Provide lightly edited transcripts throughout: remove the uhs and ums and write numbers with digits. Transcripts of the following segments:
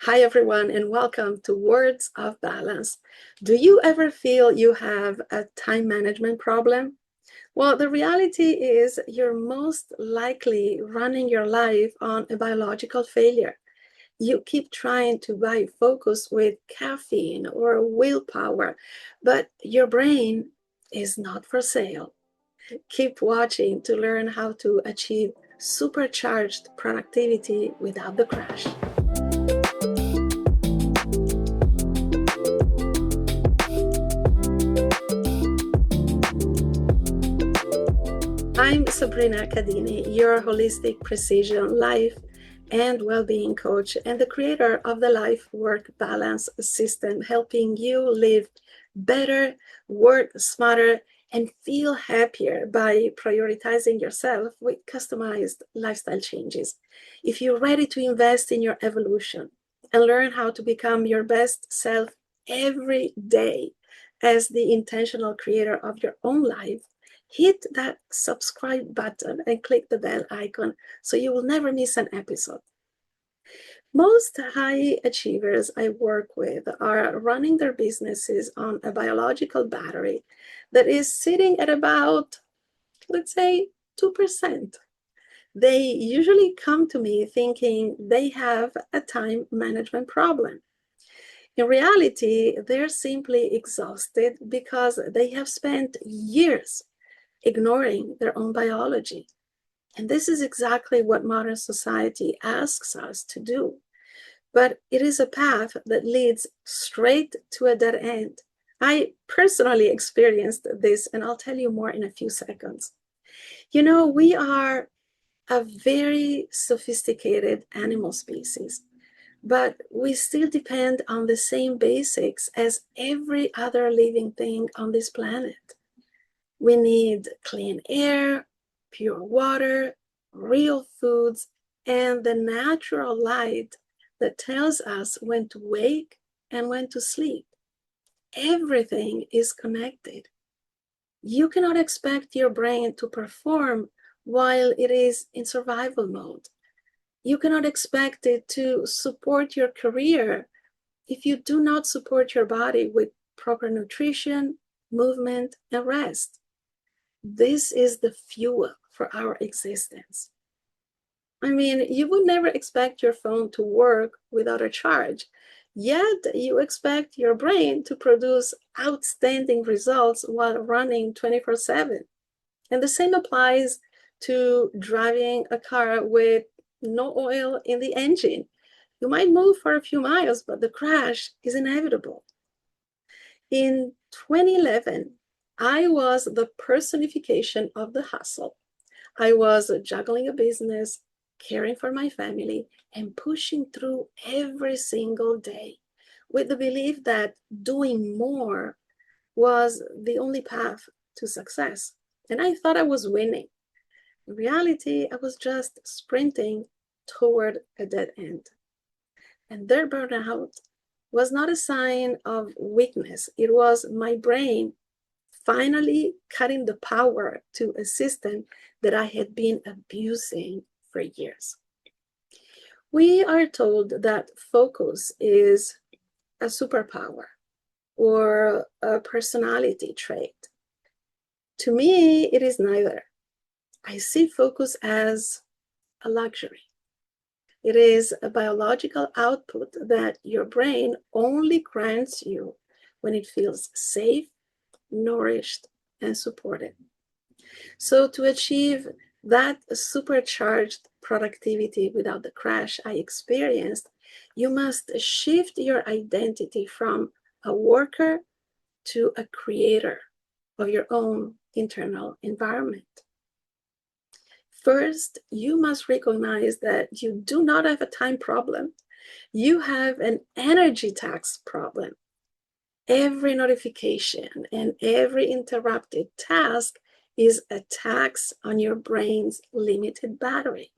Hi, everyone, and welcome to Words of Balance. Do you ever feel you have a time management problem? Well, the reality is you're most likely running your life on a biological failure. You keep trying to buy focus with caffeine or willpower, but your brain is not for sale. Keep watching to learn how to achieve supercharged productivity without the crash. I'm Sabrina Cadini, your holistic precision life and well-being coach and the creator of the Life Work Balance System, helping you live better, work smarter, and feel happier by prioritizing yourself with customized lifestyle changes. If you're ready to invest in your evolution and learn how to become your best self every day as the intentional creator of your own life, hit that subscribe button and click the bell icon so you will never miss an episode. Most high achievers I work with are running their businesses on a biological battery that is sitting at about, let's say, 2%. They usually come to me thinking they have a time management problem. In reality, they're simply exhausted because they have spent years ignoring their own biology. And this is exactly what modern society asks us to do. But it is a path that leads straight to a dead end. I personally experienced this, and I'll tell you more in a few seconds. You know, we are a very sophisticated animal species, but we still depend on the same basics as every other living thing on this planet. We need clean air, pure water, real foods, and the natural light that tells us when to wake and when to sleep. Everything is connected. You cannot expect your brain to perform while it is in survival mode. You cannot expect it to support your career if you do not support your body with proper nutrition, movement, and rest. This is the fuel for our existence. I mean, you would never expect your phone to work without a charge, yet you expect your brain to produce outstanding results while running 24/7. And the same applies to driving a car with no oil in the engine. You might move for a few miles, but the crash is inevitable. In 2011, I was the personification of the hustle. I was juggling a business, caring for my family, and pushing through every single day with the belief that doing more was the only path to success. And I thought I was winning. In reality, I was just sprinting toward a dead end. And their burnout was not a sign of weakness. It was my brain finally cutting the power to a system that I had been abusing for years. We are told that focus is a superpower or a personality trait. To me, it is neither. I see focus as a luxury. It is a biological output that your brain only grants you when it feels safe, nourished, and supported. So to achieve that supercharged productivity without the crash I experienced, you must shift your identity from a worker to a creator of your own internal environment. First, you must recognize that you do not have a time problem. You have an energy tax problem. Every notification and every interrupted task is a tax on your brain's limited battery.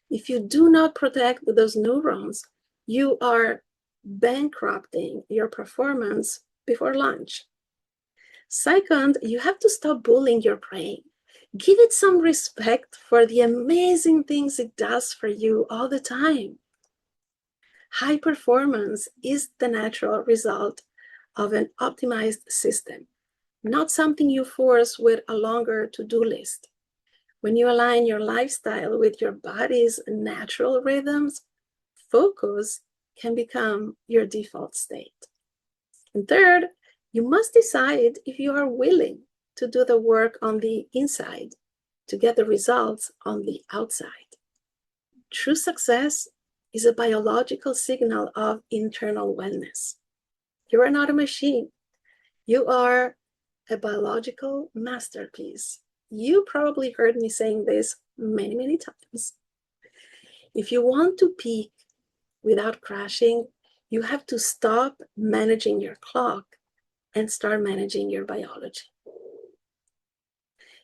If you do not protect those neurons, you are bankrupting your performance before lunch. Second, you have to stop bullying your brain. Give it some respect for the amazing things it does for you all the time. High performance is the natural result of an optimized system, not something you force with a longer to-do list. When you align your lifestyle with your body's natural rhythms, focus can become your default state. And third, you must decide if you are willing to do the work on the inside to get the results on the outside. True success is a biological signal of internal wellness. You are not a machine. You are a biological masterpiece. You probably heard me saying this many, many times. If you want to peak without crashing, you have to stop managing your clock and start managing your biology.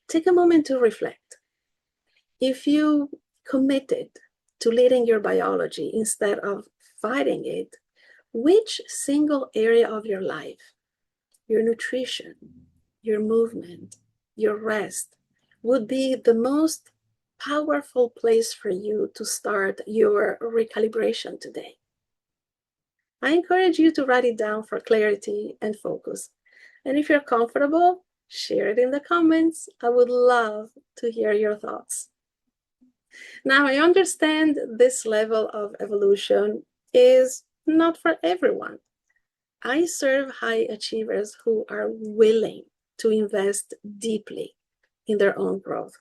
Take a moment to reflect. If you committed to leading your biology instead of fighting it, which single area of your life, your nutrition, your movement, your rest, would be the most powerful place for you to start your recalibration today? I encourage you to write it down for clarity and focus. And if you're comfortable, share it in the comments. I would love to hear your thoughts. Now, I understand this level of evolution is not for everyone. I serve high achievers who are willing to invest deeply in their own growth.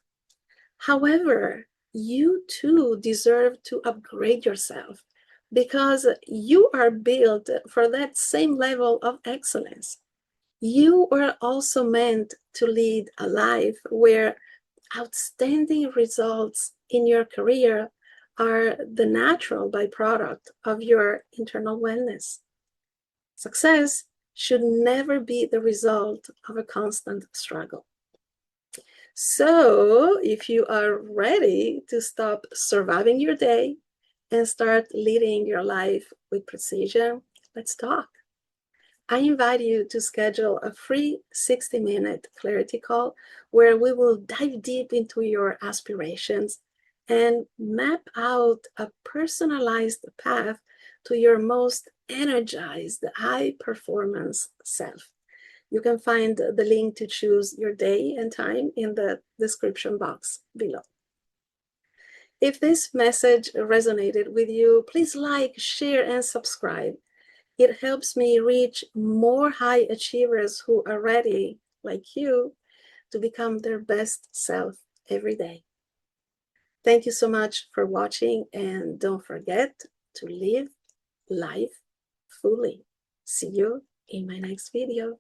However, you too deserve to upgrade yourself because you are built for that same level of excellence. You are also meant to lead a life where outstanding results in your career are the natural byproduct of your internal wellness. Success should never be the result of a constant struggle. So, if you are ready to stop surviving your day and start leading your life with precision, let's talk. I invite you to schedule a free 60-minute clarity call where we will dive deep into your aspirations and map out a personalized path to your most energized, high-performance self. You can find the link to choose your day and time in the description box below. If this message resonated with you, please like, share, and subscribe. It helps me reach more high achievers who are ready, like you, to become their best self every day. Thank you so much for watching, and don't forget to live life fully. See you in my next video.